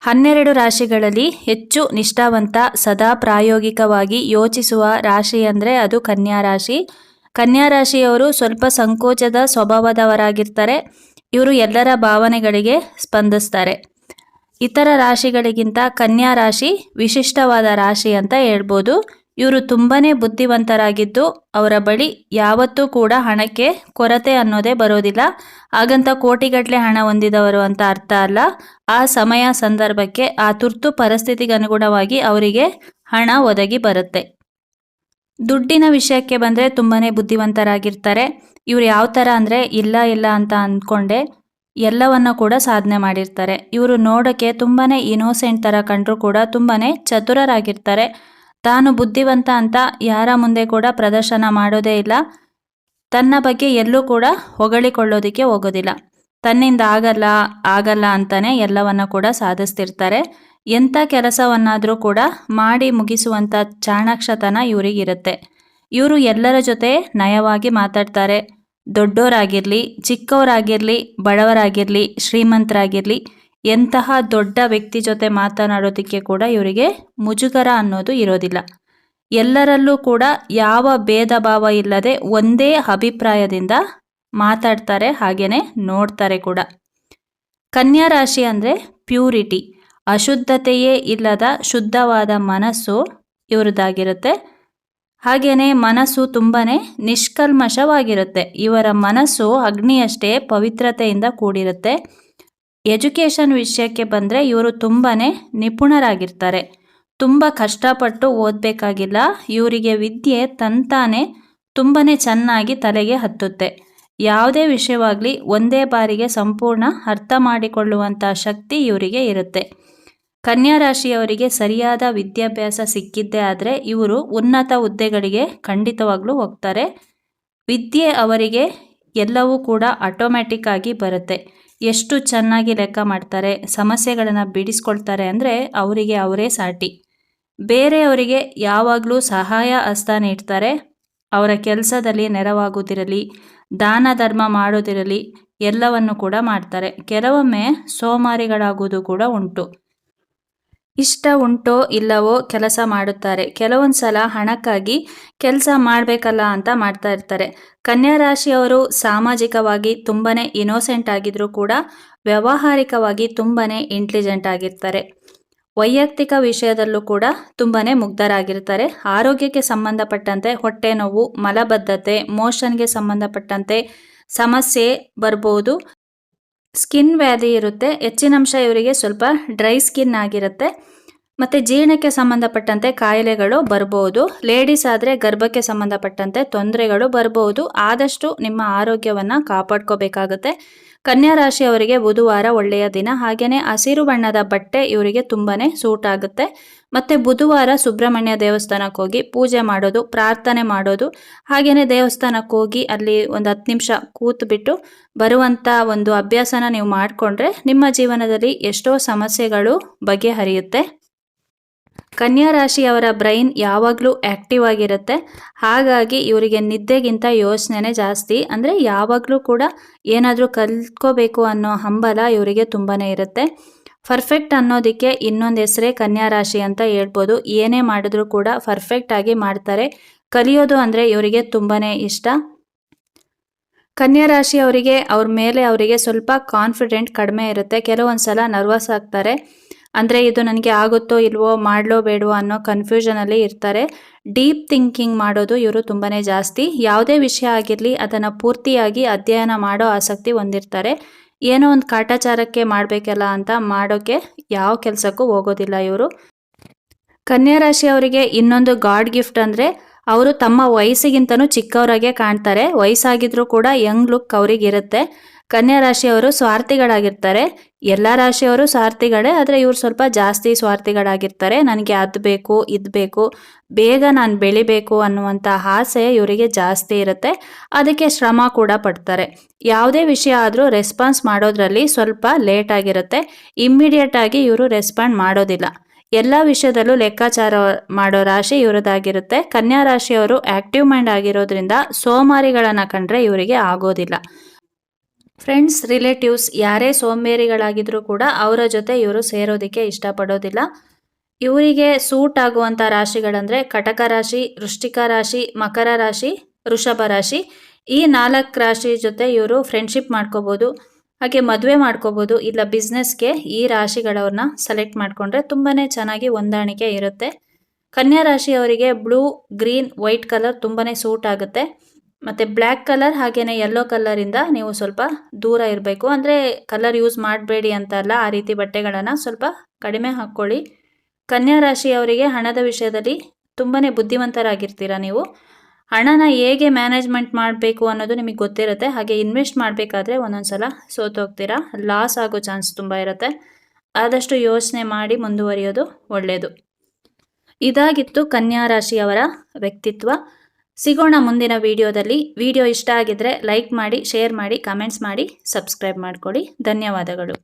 12 ರಾಶಿಗಳಲ್ಲಿ ಹೆಚ್ಚು ನಿಷ್ಠಾವಂತ ಸದಾ ಪ್ರಾಯೋಗಿಕವಾಗಿ ಯೋಚಿಸುವ ರಾಶಿ ಅಂದರೆ ಅದು ಕನ್ಯಾ ರಾಶಿ. ಕನ್ಯಾ ರಾಶಿಯವರು ಸ್ವಲ್ಪ ಸಂಕೋಚದ ಸ್ವಭಾವದವರಾಗಿರ್ತಾರೆ. ಇವರು ಎಲ್ಲರ ಭಾವನೆಗಳಿಗೆ ಸ್ಪಂದಿಸ್ತಾರೆ. ಇತರ ರಾಶಿಗಳಿಗಿಂತ ಕನ್ಯಾ ರಾಶಿ ವಿಶಿಷ್ಟವಾದ ರಾಶಿ ಅಂತ ಹೇಳ್ಬೋದು. ಇವರು ತುಂಬಾನೇ ಬುದ್ಧಿವಂತರಾಗಿದ್ದು ಅವರ ಬಳಿ ಯಾವತ್ತೂ ಕೂಡ ಹಣಕ್ಕೆ ಕೊರತೆ ಅನ್ನೋದೇ ಬರೋದಿಲ್ಲ. ಹಾಗಂತ ಕೋಟಿಗಟ್ಟಲೆ ಹಣ ಹೊಂದಿದವರು ಅಂತ ಅರ್ಥ ಅಲ್ಲ. ಆ ಸಮಯ ಸಂದರ್ಭಕ್ಕೆ ಆ ತುರ್ತು ಪರಿಸ್ಥಿತಿಗೆ ಅನುಗುಣವಾಗಿ ಅವರಿಗೆ ಹಣ ಒದಗಿ ಬರುತ್ತೆ. ದುಡ್ಡಿನ ವಿಷಯಕ್ಕೆ ಬಂದರೆ ತುಂಬಾನೇ ಬುದ್ಧಿವಂತರಾಗಿರ್ತಾರೆ. ಇವರು ಯಾವ ಥರ ಅಂದರೆ ಇಲ್ಲ ಅಂತ ಅಂದ್ಕೊಂಡೆ ಎಲ್ಲವನ್ನು ಕೂಡ ಸಾಧನೆ ಮಾಡಿರ್ತಾರೆ. ಇವರು ನೋಡೋಕ್ಕೆ ತುಂಬಾನೇ ಇನೋಸೆಂಟ್ ಥರ ಕಂಡ್ರೂ ಕೂಡ ತುಂಬಾನೇ ಚತುರರಾಗಿರ್ತಾರೆ. ತಾನು ಬುದ್ಧಿವಂತ ಅಂತ ಯಾರ ಮುಂದೆ ಕೂಡ ಪ್ರದರ್ಶನ ಮಾಡೋದೇ ಇಲ್ಲ. ತನ್ನ ಬಗ್ಗೆ ಎಲ್ಲೂ ಕೂಡ ಹೊಗಳಿಕೊಳ್ಳೋದಕ್ಕೆ ಹೋಗೋದಿಲ್ಲ. ತನ್ನಿಂದ ಆಗಲ್ಲ ಅಂತಾನೆ ಎಲ್ಲವನ್ನ ಕೂಡ ಸಾಧಿಸ್ತಿರ್ತಾರೆ. ಎಂಥ ಕೆಲಸವನ್ನಾದರೂ ಕೂಡ ಮಾಡಿ ಮುಗಿಸುವಂಥ ಚಾಣಾಕ್ಷತನ ಇವರಿಗಿರುತ್ತೆ. ಇವರು ಎಲ್ಲರ ಜೊತೆ ನಯವಾಗಿ ಮಾತಾಡ್ತಾರೆ. ದೊಡ್ಡವರಾಗಿರಲಿ, ಚಿಕ್ಕವರಾಗಿರಲಿ, ಬಡವರಾಗಿರಲಿ, ಶ್ರೀಮಂತರಾಗಿರಲಿ, ಎಂತಹ ದೊಡ್ಡ ವ್ಯಕ್ತಿ ಜೊತೆ ಮಾತನಾಡೋದಕ್ಕೆ ಕೂಡ ಇವರಿಗೆ ಮುಜುಗರ ಅನ್ನೋದು ಇರೋದಿಲ್ಲ. ಎಲ್ಲರಲ್ಲೂ ಕೂಡ ಯಾವ ಭೇದ ಭಾವ ಇಲ್ಲದೆ ಒಂದೇ ಅಭಿಪ್ರಾಯದಿಂದ ಮಾತಾಡ್ತಾರೆ, ಹಾಗೇನೆ ನೋಡ್ತಾರೆ ಕೂಡ. ಕನ್ಯಾ ರಾಶಿ ಅಂದರೆ ಪ್ಯೂರಿಟಿ, ಅಶುದ್ಧತೆಯೇ ಇಲ್ಲದ ಶುದ್ಧವಾದ ಮನಸ್ಸು ಇವ್ರದ್ದಾಗಿರುತ್ತೆ. ಹಾಗೇನೆ ಮನಸ್ಸು ತುಂಬಾನೇ ನಿಷ್ಕಲ್ಮಶವಾಗಿರುತ್ತೆ. ಇವರ ಮನಸ್ಸು ಅಗ್ನಿಯಷ್ಟೇ ಪವಿತ್ರತೆಯಿಂದ ಕೂಡಿರುತ್ತೆ. ಎಜುಕೇಷನ್ ವಿಷಯಕ್ಕೆ ಬಂದರೆ ಇವರು ತುಂಬಾನೇ ನಿಪುಣರಾಗಿರ್ತಾರೆ. ತುಂಬ ಕಷ್ಟಪಟ್ಟು ಓದಬೇಕಾಗಿಲ್ಲ. ಇವರಿಗೆ ವಿದ್ಯೆ ತಂತಾನೆ ತುಂಬಾನೇ ಚೆನ್ನಾಗಿ ತಲೆಗೆ ಹತ್ತುತ್ತೆ. ಯಾವುದೇ ವಿಷಯವಾಗಲಿ ಒಂದೇ ಬಾರಿಗೆ ಸಂಪೂರ್ಣ ಅರ್ಥ ಮಾಡಿಕೊಳ್ಳುವಂಥ ಶಕ್ತಿ ಇವರಿಗೆ ಇರುತ್ತೆ. ಕನ್ಯಾ ರಾಶಿಯವರಿಗೆ ಸರಿಯಾದ ವಿದ್ಯಾಭ್ಯಾಸ ಸಿಕ್ಕಿದ್ದೇ ಆದರೆ ಇವರು ಉನ್ನತ ಹುದ್ದೆಗಳಿಗೆ ಖಂಡಿತವಾಗ್ಲೂ ಹೋಗ್ತಾರೆ. ವಿದ್ಯೆ ಅವರಿಗೆ ಎಲ್ಲವೂ ಕೂಡ ಆಟೋಮ್ಯಾಟಿಕ್ ಆಗಿ ಬರುತ್ತೆ. ಎಷ್ಟು ಚೆನ್ನಾಗಿ ಲೆಕ್ಕ ಮಾಡ್ತಾರೆ, ಸಮಸ್ಯೆಗಳನ್ನು ಬಿಡಿಸ್ಕೊಳ್ತಾರೆ ಅಂದರೆ ಅವರಿಗೆ ಅವರೇ ಸಾಟಿ. ಬೇರೆಯವರಿಗೆ ಯಾವಾಗಲೂ ಸಹಾಯ ಹಸ್ತ ನೀಡ್ತಾರೆ. ಅವರ ಕೆಲಸದಲ್ಲಿ ನೆರವಾಗುವುದಿರಲಿ, ದಾನ ಧರ್ಮ ಮಾಡೋದಿರಲಿ, ಎಲ್ಲವನ್ನು ಕೂಡ ಮಾಡ್ತಾರೆ. ಕೆಲವೊಮ್ಮೆ ಸೋಮಾರಿಗಳಾಗುವುದು ಕೂಡ ಉಂಟು. ಇಷ್ಟ ಉಂಟೋ ಇಲ್ಲವೋ ಕೆಲಸ ಮಾಡುತ್ತಾರೆ. ಕೆಲವೊಂದು ಸಲ ಹಣಕ್ಕಾಗಿ ಕೆಲಸ ಮಾಡಬೇಕಲ್ಲ ಅಂತ ಮಾಡ್ತಾ ಇರ್ತಾರೆ. ಕನ್ಯಾ ರಾಶಿಯವರು ಸಾಮಾಜಿಕವಾಗಿ ತುಂಬಾನೇ ಇನೋಸೆಂಟ್ ಆಗಿದ್ರೂ ಕೂಡ ವ್ಯಾವಹಾರಿಕವಾಗಿ ತುಂಬಾನೇ ಇಂಟೆಲಿಜೆಂಟ್ ಆಗಿರ್ತಾರೆ. ವೈಯಕ್ತಿಕ ವಿಷಯದಲ್ಲೂ ಕೂಡ ತುಂಬಾನೇ ಮುಗ್ಧರಾಗಿರ್ತಾರೆ. ಆರೋಗ್ಯಕ್ಕೆ ಸಂಬಂಧಪಟ್ಟಂತೆ ಹೊಟ್ಟೆ ನೋವು, ಮಲಬದ್ಧತೆ, ಮೋಷನ್ಗೆ ಸಂಬಂಧಪಟ್ಟಂತೆ ಸಮಸ್ಯೆ ಬರ್ಬೋದು. ಸ್ಕಿನ್ ವ್ಯಾಧಿ ಇರುತ್ತೆ. ಹೆಚ್ಚಿನಂಶ ಇವರಿಗೆ ಸ್ವಲ್ಪ ಡ್ರೈ ಸ್ಕಿನ್ ಆಗಿರುತ್ತೆ. ಮತ್ತು ಜೀರ್ಣಕ್ಕೆ ಸಂಬಂಧಪಟ್ಟಂತೆ ಕಾಯಿಲೆಗಳು ಬರ್ಬೋದು. ಲೇಡೀಸ್ ಆದರೆ ಗರ್ಭಕ್ಕೆ ಸಂಬಂಧಪಟ್ಟಂತೆ ತೊಂದರೆಗಳು ಬರ್ಬೋದು. ಆದಷ್ಟು ನಿಮ್ಮ ಆರೋಗ್ಯವನ್ನು ಕಾಪಾಡ್ಕೋಬೇಕಾಗುತ್ತೆ. ಕನ್ಯಾ ರಾಶಿಯವರಿಗೆ ಬುಧವಾರ ಒಳ್ಳೆಯ ದಿನ. ಹಾಗೆಯೇ ಹಸಿರು ಬಣ್ಣದ ಬಟ್ಟೆ ಇವರಿಗೆ ತುಂಬಾನೇ ಸೂಟ್ ಆಗುತ್ತೆ. ಮತ್ತು ಬುಧವಾರ ಸುಬ್ರಹ್ಮಣ್ಯ ದೇವಸ್ಥಾನಕ್ಕೆ ಹೋಗಿ ಪೂಜೆ ಮಾಡೋದು, ಪ್ರಾರ್ಥನೆ ಮಾಡೋದು, ಹಾಗೆಯೇ ದೇವಸ್ಥಾನಕ್ಕೆ ಹೋಗಿ ಅಲ್ಲಿ ಒಂದು 10 ನಿಮಿಷ ಕೂತ್ಬಿಟ್ಟು ಬರುವಂಥ ಒಂದು ಅಭ್ಯಾಸನ ನೀವು ಮಾಡಿಕೊಂಡ್ರೆ ನಿಮ್ಮ ಜೀವನದಲ್ಲಿ ಎಷ್ಟೋ ಸಮಸ್ಯೆಗಳು ಬಗೆಹರಿಯುತ್ತೆ. ಕನ್ಯಾ ರಾಶಿಯವರ ಬ್ರೈನ್ ಯಾವಾಗಲೂ ಆ್ಯಕ್ಟಿವ್ ಆಗಿರುತ್ತೆ. ಹಾಗಾಗಿ ಇವರಿಗೆ ನಿದ್ದೆಗಿಂತ ಯೋಚನೆ ಜಾಸ್ತಿ. ಅಂದರೆ ಯಾವಾಗಲೂ ಕೂಡ ಏನಾದರೂ ಕಲ್ತ್ಕೋಬೇಕು ಅನ್ನೋ ಹಂಬಲ ಇವರಿಗೆ ತುಂಬಾ ಇರುತ್ತೆ. ಪರ್ಫೆಕ್ಟ್ ಅನ್ನೋದಕ್ಕೆ ಇನ್ನೊಂದು ಹೆಸರೇ ಕನ್ಯಾ ರಾಶಿ ಅಂತ ಹೇಳ್ಬೋದು. ಏನೇ ಮಾಡಿದ್ರೂ ಕೂಡ ಪರ್ಫೆಕ್ಟ್ ಆಗಿ ಮಾಡ್ತಾರೆ. ಕಲಿಯೋದು ಅಂದರೆ ಇವರಿಗೆ ತುಂಬಾ ಇಷ್ಟ. ಕನ್ಯಾ ರಾಶಿಯವರಿಗೆ ಅವ್ರ ಮೇಲೆ ಅವರಿಗೆ ಸ್ವಲ್ಪ ಕಾನ್ಫಿಡೆಂಟ್ ಕಡಿಮೆ ಇರುತ್ತೆ. ಕೆಲವೊಂದು ಸಲ ನರ್ವಸ್ ಆಗ್ತಾರೆ. ಅಂದರೆ ಇದು ನನಗೆ ಆಗುತ್ತೋ ಇಲ್ವೋ, ಮಾಡಲೋ ಬೇಡವೋ ಅನ್ನೋ ಕನ್ಫ್ಯೂಷನಲ್ಲಿ ಇರ್ತಾರೆ. ಡೀಪ್ ಥಿಂಕಿಂಗ್ ಮಾಡೋದು ಇವರು ತುಂಬಾ ಜಾಸ್ತಿ. ಯಾವುದೇ ವಿಷಯ ಆಗಿರಲಿ ಅದನ್ನು ಪೂರ್ತಿಯಾಗಿ ಅಧ್ಯಯನ ಮಾಡೋ ಆಸಕ್ತಿ ಹೊಂದಿರ್ತಾರೆ. ಏನೋ ಒಂದು ಕಾಟಾಚಾರಕ್ಕೆ ಮಾಡಬೇಕಲ್ಲ ಅಂತ ಮಾಡೋಕ್ಕೆ ಯಾವ ಕೆಲಸಕ್ಕೂ ಹೋಗೋದಿಲ್ಲ ಇವರು. ಕನ್ಯಾ ರಾಶಿಯವರಿಗೆ ಇನ್ನೊಂದು ಗಾಡ್ ಗಿಫ್ಟ್ ಅಂದರೆ ಅವರು ತಮ್ಮ ವಯಸ್ಸಿಗಿಂತನೂ ಚಿಕ್ಕವರಾಗೆ ಕಾಣ್ತಾರೆ. ವಯಸ್ಸಾಗಿದ್ರೂ ಕೂಡ ಯಂಗ್ ಲುಕ್ ಅವರಿಗಿರುತ್ತೆ. ಕನ್ಯಾ ರಾಶಿಯವರು ಸ್ವಾರ್ಥಿಗಳಾಗಿರ್ತಾರೆ. ಎಲ್ಲ ರಾಶಿಯವರು ಸ್ವಾರ್ಥಿಗಳೇ, ಆದರೆ ಇವರು ಸ್ವಲ್ಪ ಜಾಸ್ತಿ ಸ್ವಾರ್ಥಿಗಳಾಗಿರ್ತಾರೆ. ನನಗೆ ಅದು ಬೇಕು, ಇದು ಬೇಕು, ಬೇಗ ನಾನು ಬೆಳಿಬೇಕು ಅನ್ನುವಂಥ ಆಸೆ ಇವರಿಗೆ ಜಾಸ್ತಿ ಇರುತ್ತೆ. ಅದಕ್ಕೆ ಶ್ರಮ ಕೂಡ ಪಡ್ತಾರೆ. ಯಾವುದೇ ವಿಷಯ ಆದರೂ ರೆಸ್ಪಾನ್ಸ್ ಮಾಡೋದ್ರಲ್ಲಿ ಸ್ವಲ್ಪ ಲೇಟ್ ಆಗಿರುತ್ತೆ. ಇಮ್ಮಿಡಿಯೇಟ್ ಆಗಿ ಇವರು ರೆಸ್ಪಾಂಡ್ ಮಾಡೋದಿಲ್ಲ. ಎಲ್ಲ ವಿಷಯದಲ್ಲೂ ಲೆಕ್ಕಾಚಾರ ಮಾಡೋ ರಾಶಿ ಇವರದಾಗಿರುತ್ತೆ. ಕನ್ಯಾ ರಾಶಿಯವರು ಆಕ್ಟಿವ್ ಮೈಂಡ್ ಆಗಿರೋದ್ರಿಂದ ಸೋಮಾರಿಗಳನ್ನು ಕಂಡ್ರೆ ಇವರಿಗೆ ಆಗೋದಿಲ್ಲ. ಫ್ರೆಂಡ್ಸ್, ರಿಲೇಟಿವ್ಸ್ ಯಾರೇ ಸೋಂಬೇರಿಗಳಾಗಿದ್ರೂ ಕೂಡ ಅವರ ಜೊತೆ ಇವರು ಸೇರೋದಕ್ಕೆ ಇಷ್ಟಪಡೋದಿಲ್ಲ. ಇವರಿಗೆ ಸೂಟ್ ಆಗುವಂಥ ರಾಶಿಗಳಂದರೆ ಕಟಕ ರಾಶಿ, ವೃಶ್ಚಿಕ ರಾಶಿ, ಮಕರ ರಾಶಿ, ವೃಷಭ ರಾಶಿ. ಈ 4 ರಾಶಿ ಜೊತೆ ಇವರು ಫ್ರೆಂಡ್ಶಿಪ್ ಮಾಡ್ಕೋಬೋದು, ಹಾಗೆ ಮದುವೆ ಮಾಡ್ಕೋಬೋದು. ಇಲ್ಲ ಬಿಸ್ನೆಸ್ಗೆ ಈ ರಾಶಿಗಳವ್ರನ್ನ ಸೆಲೆಕ್ಟ್ ಮಾಡಿಕೊಂಡ್ರೆ ತುಂಬಾ ಚೆನ್ನಾಗಿ ಹೊಂದಾಣಿಕೆ ಇರುತ್ತೆ. ಕನ್ಯಾ ರಾಶಿಯವರಿಗೆ ಬ್ಲೂ, ಗ್ರೀನ್, ವೈಟ್ ಕಲರ್ ತುಂಬಾ ಸೂಟ್ ಆಗುತ್ತೆ. ಮತ್ತು ಬ್ಲ್ಯಾಕ್ ಕಲರ್ ಹಾಗೆಯೇ ಯೆಲ್ಲೋ ಕಲರಿಂದ ನೀವು ಸ್ವಲ್ಪ ದೂರ ಇರಬೇಕು. ಅಂದರೆ ಕಲರ್ ಯೂಸ್ ಮಾಡಬೇಡಿ ಅಂತ ಅಲ್ಲ, ಆ ರೀತಿ ಬಟ್ಟೆಗಳನ್ನು ಸ್ವಲ್ಪ ಕಡಿಮೆ ಹಾಕ್ಕೊಳ್ಳಿ. ಕನ್ಯಾ ರಾಶಿಯವರಿಗೆ ಹಣದ ವಿಷಯದಲ್ಲಿ ತುಂಬಾ ಬುದ್ಧಿವಂತರಾಗಿರ್ತೀರ ನೀವು. ಹಣನ ಹೇಗೆ ಮ್ಯಾನೇಜ್ಮೆಂಟ್ ಮಾಡಬೇಕು ಅನ್ನೋದು ನಿಮಗೆ ಗೊತ್ತಿರುತ್ತೆ. ಹಾಗೆ ಇನ್ವೆಸ್ಟ್ ಮಾಡಬೇಕಾದ್ರೆ ಒಂದೊಂದು ಸಲ ಸೋತೋಗ್ತೀರಾ, ಲಾಸ್ ಆಗೋ ಚಾನ್ಸ್ ತುಂಬ ಇರುತ್ತೆ. ಆದಷ್ಟು ಯೋಚನೆ ಮಾಡಿ ಮುಂದುವರಿಯೋದು ಒಳ್ಳೆಯದು. ಇದಾಗಿತ್ತು ಕನ್ಯಾ ರಾಶಿಯವರ ವ್ಯಕ್ತಿತ್ವ. ಸಿಗೋಣ ಮುಂದಿನ ವಿಡಿಯೋದಲ್ಲಿ. ವಿಡಿಯೋ ಇಷ್ಟ ಆಗಿದ್ರೆ ಲೈಕ್ ಮಾಡಿ, ಶೇರ್ ಮಾಡಿ, ಕಮೆಂಟ್ಸ್ ಮಾಡಿ, ಸಬ್ಸ್ಕ್ರೈಬ್ ಮಾಡ್ಕೊಳ್ಳಿ. ಧನ್ಯವಾದಗಳು.